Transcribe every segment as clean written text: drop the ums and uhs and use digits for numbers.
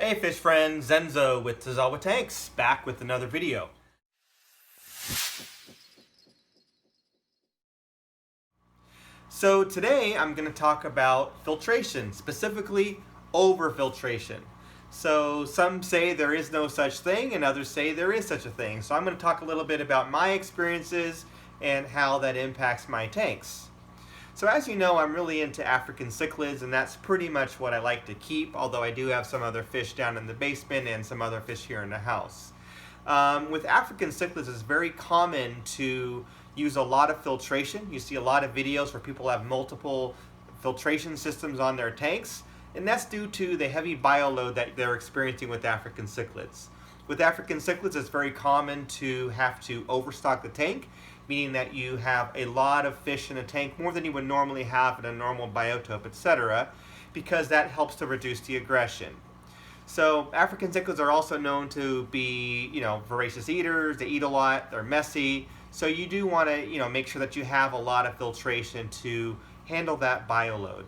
Hey fish friends, Zenzo with Tazawa Tanks, back with another video. So today I'm going to talk about filtration, specifically over-filtration. So some say there is no such thing and others say there is such a thing. So I'm going to talk a little bit about my experiences and how that impacts my tanks. So as you know, I'm really into African cichlids, and that's pretty much what I like to keep, although I do have some other fish down in the basement and some other fish here in the house. With African cichlids, it's very common to use a lot of filtration. You see a lot of videos where people have multiple filtration systems on their tanks, and that's due to the heavy bioload that they're experiencing with African cichlids. With African cichlids, it's very common to have to overstock the tank, meaning that you have a lot of fish in a tank, more than you would normally have in a normal biotope, etc., because that helps to reduce the aggression. So African cichlids are also known to be, voracious eaters. They eat a lot, they're messy, so you do want to, make sure that you have a lot of filtration to handle that bioload.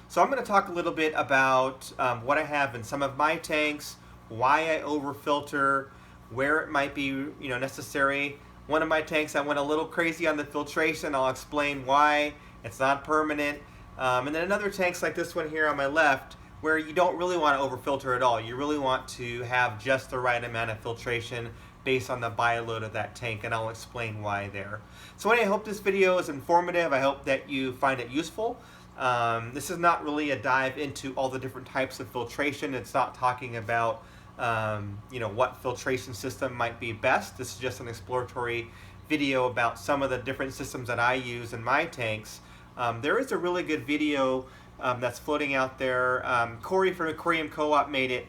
So I'm going to talk a little bit about what I have in some of my tanks, why I overfilter, where it might be, necessary. One of my tanks, I went a little crazy on the filtration. I'll explain why. It's not permanent. And then another tanks like this one here on my left, where you don't really want to overfilter at all. You really want to have just the right amount of filtration based on the bioload of that tank, and I'll explain why there. So anyway, I hope this video is informative. I hope that you find it useful. This is not really a dive into all the different types of filtration. It's not talking about what filtration system might be best. This is just an exploratory video about some of the different systems that I use in my tanks. There is a really good video that's floating out there. Corey from Aquarium Co-op made it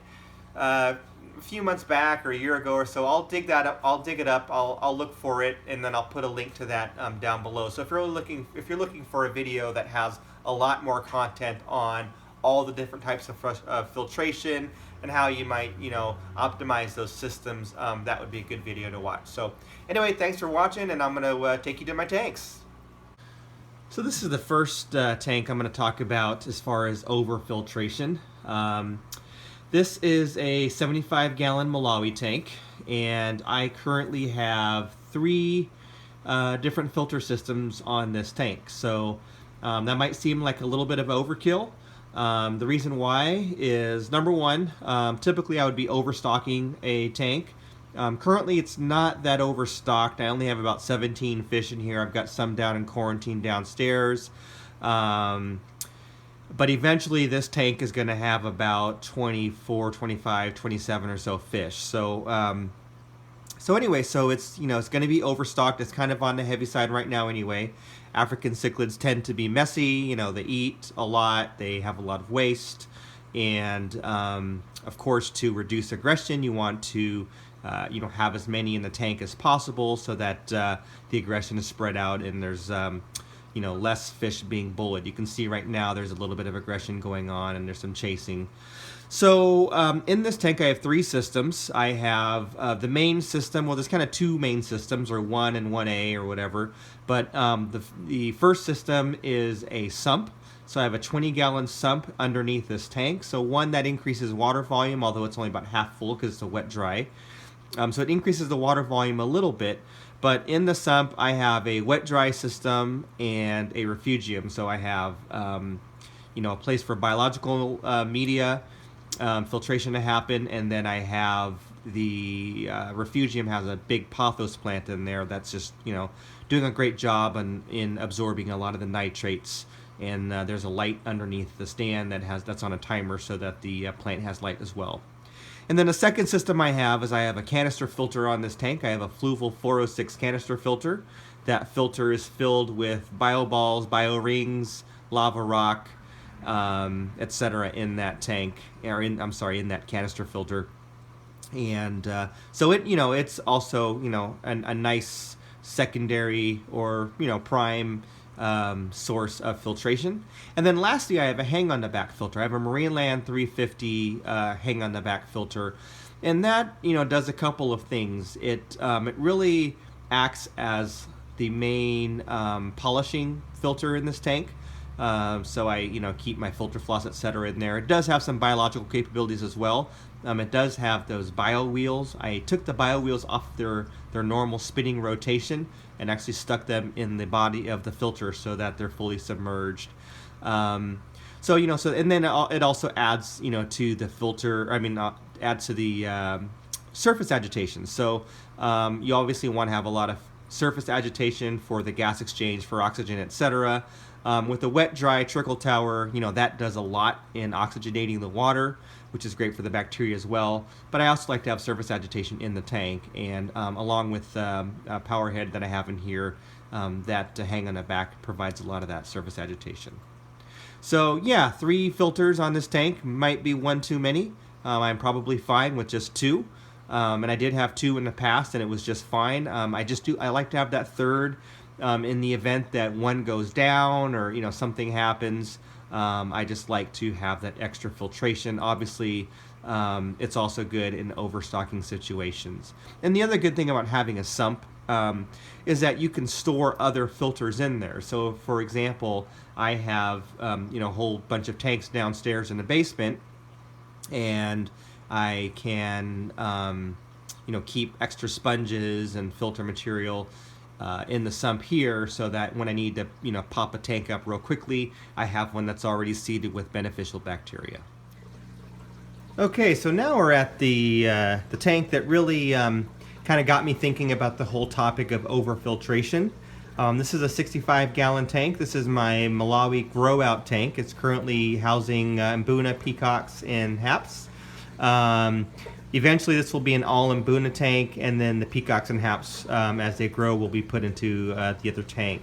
a few months back or a year ago or so. I'll dig that up. I'll dig it up. I'll look for it, and then I'll put a link to that down below. So if you're looking for a video that has a lot more content on all the different types of filtration and how you might, optimize those systems, that would be a good video to watch. So anyway, thanks for watching, and I'm going to take you to my tanks. So this is the first tank I'm going to talk about as far as over-filtration. This is a 75-gallon Malawi tank, and I currently have 3 different filter systems on this tank. So that might seem like a little bit of overkill. The reason why is, number one, typically I would be overstocking a tank. Currently it's not that overstocked. I only have about 17 fish in here. I've got some down in quarantine downstairs. But eventually this tank is going to have about 24, 25, 27 or so fish. So anyway, so it's, it's going to be overstocked. It's kind of on the heavy side right now anyway. African cichlids tend to be messy. They eat a lot. They have a lot of waste. And of course, to reduce aggression, you want to have as many in the tank as possible so that the aggression is spread out and there's less fish being bullied. You can see right now there's a little bit of aggression going on and there's some chasing. So in this tank I have 3 systems. I have the main system. Well, there's kind of 2 main systems, or 1 and 1A or whatever. But the first system is a sump. So I have a 20-gallon sump underneath this tank. So one that increases water volume, although it's only about half full because it's a wet dry. So it increases the water volume a little bit. But in the sump, I have a wet-dry system and a refugium. So I have, a place for biological media filtration to happen, and then I have the refugium has a big pothos plant in there that's just, doing a great job in absorbing a lot of the nitrates. And there's a light underneath the stand that's on a timer so that the plant has light as well. And then the second system I have is I have a canister filter on this tank. I have a Fluval 406 canister filter. That filter is filled with bioballs, biorings, lava rock, etc. in that tank, or in that canister filter. And so it's also a nice secondary or prime source of filtration. And then lastly, I have a hang on the back filter. I have a Marineland 350 hang on the back filter, and that does a couple of things. It really acts as the main polishing filter in this tank. So I keep my filter floss, etc. in there. It does have some biological capabilities as well. It does have those bio wheels. I took the bio wheels off their normal spinning rotation and actually stuck them in the body of the filter so that they're fully submerged. So and then it also adds to the filter. Adds to the surface agitation. So you obviously want to have a lot of surface agitation for the gas exchange, for oxygen, etc. With the wet-dry trickle tower, that does a lot in oxygenating the water, which is great for the bacteria as well. But I also like to have surface agitation in the tank, and along with a power head that I have in here, that to hang on the back provides a lot of that surface agitation. So yeah, 3 filters on this tank might be one too many. I'm probably fine with just 2. And I did have 2 in the past, and it was just fine. I like to have that third in the event that one goes down or something happens. I just like to have that extra filtration. Obviously, it's also good in overstocking situations. And the other good thing about having a sump is that you can store other filters in there. So, for example, I have a whole bunch of tanks downstairs in the basement, and I can keep extra sponges and filter material in the sump here, so that when I need to pop a tank up real quickly, I have one that's already seeded with beneficial bacteria. Okay, so now we're at the tank that really kind of got me thinking about the whole topic of over-filtration. This is a 65-gallon tank. This is my Malawi grow-out tank. It's currently housing Mbuna, peacocks, and haps. Eventually this will be an all Mbuna tank, and then the peacocks and haps, as they grow, will be put into the other tank.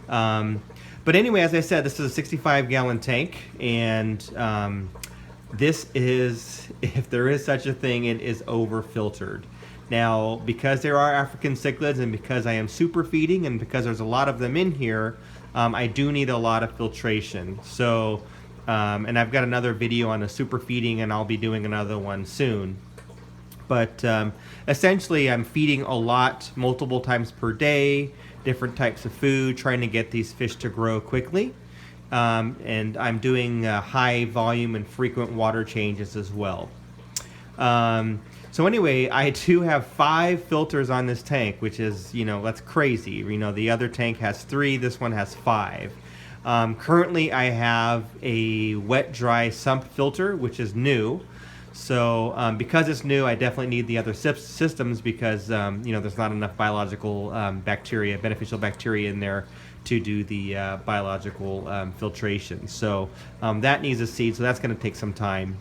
But anyway, as I said, this is a 65-gallon tank, and this is, if there is such a thing, it is over-filtered. Now, because there are African cichlids, and because I am super feeding, and because there's a lot of them in here, I do need a lot of filtration. So, and I've got another video on the super feeding, and I'll be doing another one soon. But essentially, I'm feeding a lot, multiple times per day, different types of food, trying to get these fish to grow quickly. And I'm doing high volume and frequent water changes as well. So anyway, I do have 5 filters on this tank, which is, that's crazy. The other tank has 3, this one has 5. Currently, I have a wet-dry sump filter, which is new. So because it's new, I definitely need the other systems because, there's not enough biological bacteria, beneficial bacteria in there to do the biological filtration. So that needs a seed, so that's going to take some time.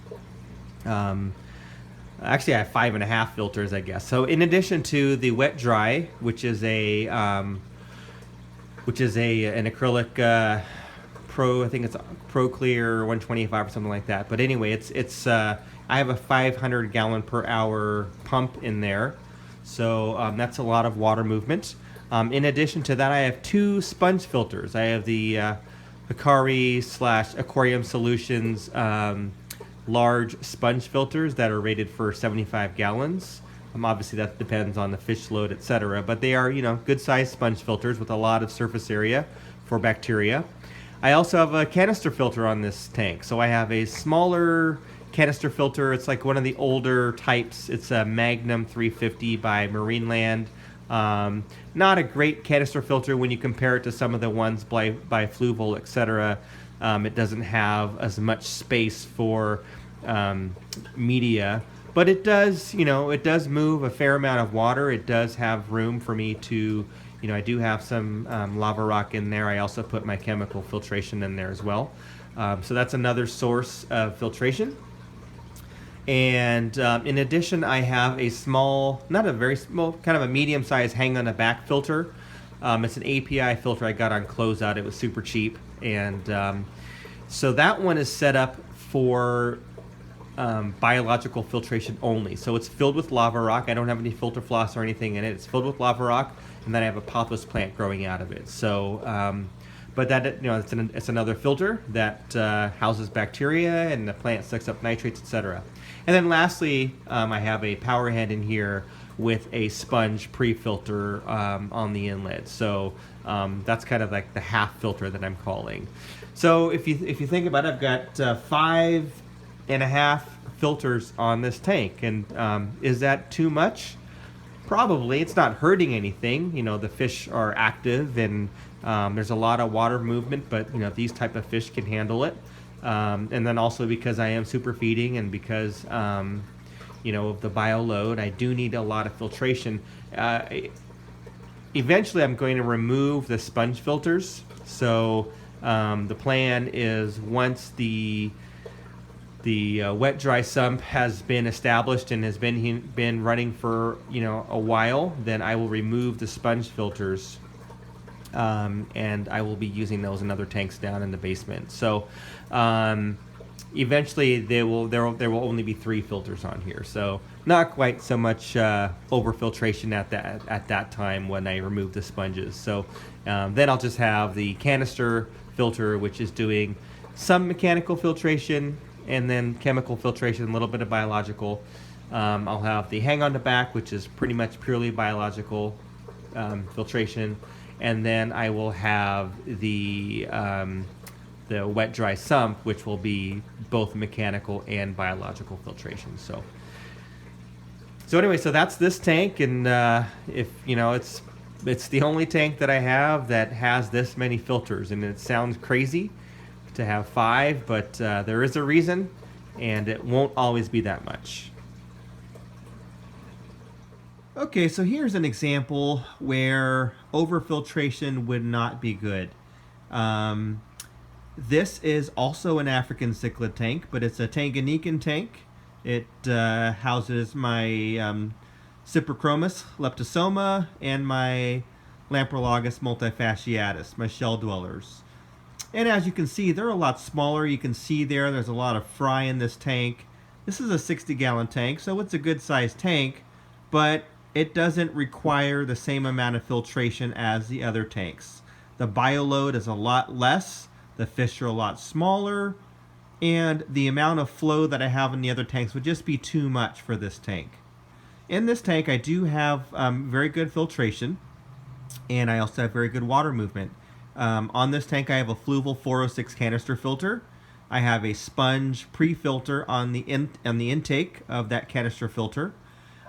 Actually, I have 5.5 filters, I guess. So in addition to the wet dry, which is an acrylic Pro, I think it's Pro Clear 125 or something like that. But anyway, it's I have a 500 gallon per hour pump in there, so that's a lot of water movement. In addition to that, I have 2 sponge filters. I have the Hikari/Aquarium Solutions large sponge filters that are rated for 75 gallons. Obviously that depends on the fish load, etc. But they are, good sized sponge filters with a lot of surface area for bacteria. I also have a canister filter on this tank. So I have a smaller canister filter. It's like one of the older types. It's a Magnum 350 by Marineland. Not a great canister filter when you compare it to some of the ones by Fluval, etc. It doesn't have as much space for media, but it does, it does move a fair amount of water. It does have room for me to, I do have some lava rock in there. I also put my chemical filtration in there as well. So that's another source of filtration. And in addition, I have a small, not a very small, kind of a medium-sized hang-on-the-back filter. It's an API filter I got on closeout. It was super cheap. And so that one is set up for biological filtration only. So it's filled with lava rock. I don't have any filter floss or anything in it. It's filled with lava rock, and then I have a pothos plant growing out of it. So, but that, it's another filter that houses bacteria, and the plant sucks up nitrates, etc. And then lastly, I have a power head in here with a sponge pre-filter on the inlet. So that's kind of like the half filter that I'm calling. So if you think about it, I've got 5.5 filters on this tank, and is that too much? Probably. It's not hurting anything. You know, the fish are active, and there's a lot of water movement, but you know, these type of fish can handle it. And then also because I am super feeding, and because you know, of the bio load, I do need a lot of filtration. Eventually I'm going to remove the sponge filters. So the plan is, once the wet dry sump has been established and has been running for, you know, a while, then I will remove the sponge filters, and I will be using those in other tanks down in the basement. So eventually there will only be 3 filters on here, so not quite so much over-filtration at that time when I remove the sponges. So then I'll just have the canister filter, which is doing some mechanical filtration and then chemical filtration, a little bit of biological. I'll have the hang on the back, which is pretty much purely biological filtration, and then I will have the wet dry sump, which will be both mechanical and biological filtration. So anyway, so that's this tank, and if you know, it's the only tank that I have that has this many filters, and it sounds crazy to have 5, but there is a reason, and it won't always be that much. Okay, so here's an example where over-filtration would not be good. This is also an African cichlid tank, but it's a Tanganyikan tank. It houses my Cyprichromis leptosoma and my Lamprologus multifasciatus, my shell dwellers. And as you can see, they're a lot smaller. You can see there's a lot of fry in this tank. This is a 60-gallon tank, so it's a good sized tank, but it doesn't require the same amount of filtration as the other tanks. The bio load is a lot less, the fish are a lot smaller, and the amount of flow that I have in the other tanks would just be too much for this tank. In this tank, I do have very good filtration, and I also have very good water movement. On this tank, I have a Fluval 406 canister filter. I have a sponge pre-filter on the intake of that canister filter.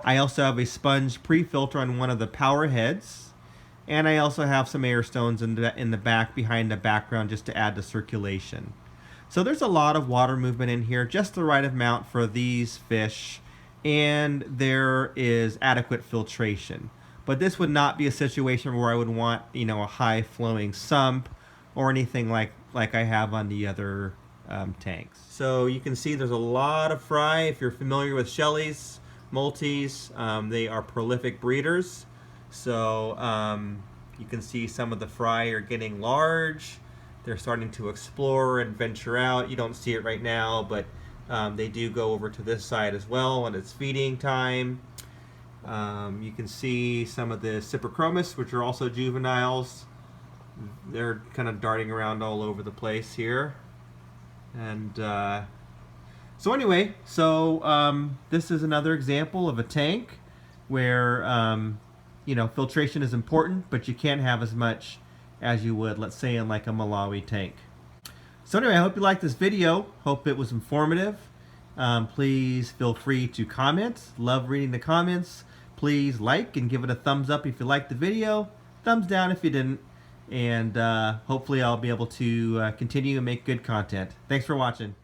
I also have a sponge pre-filter on one of the power heads, and I also have some air stones in the back behind the background just to add to circulation. So there's a lot of water movement in here, just the right amount for these fish, and there is adequate filtration. But this would not be a situation where I would want, you know, a high flowing sump or anything like I have on the other tanks. So you can see there's a lot of fry. If you're familiar with Shelleys, multis, they are prolific breeders. So you can see some of the fry are getting large. They're starting to explore and venture out. You don't see it right now, but they do go over to this side as well when it's feeding time. You can see some of the Cyprichromis, which are also juveniles. They're kind of darting around all over the place here. And so anyway, this is another example of a tank where you know, filtration is important, but you can't have as much as you would, let's say, in like a Malawi tank. So anyway, I hope you liked this video. Hope it was informative. Please feel free to comment. Love reading the comments. Please like and give it a thumbs up if you liked the video. Thumbs down if you didn't. And hopefully I'll be able to continue and make good content. Thanks for watching.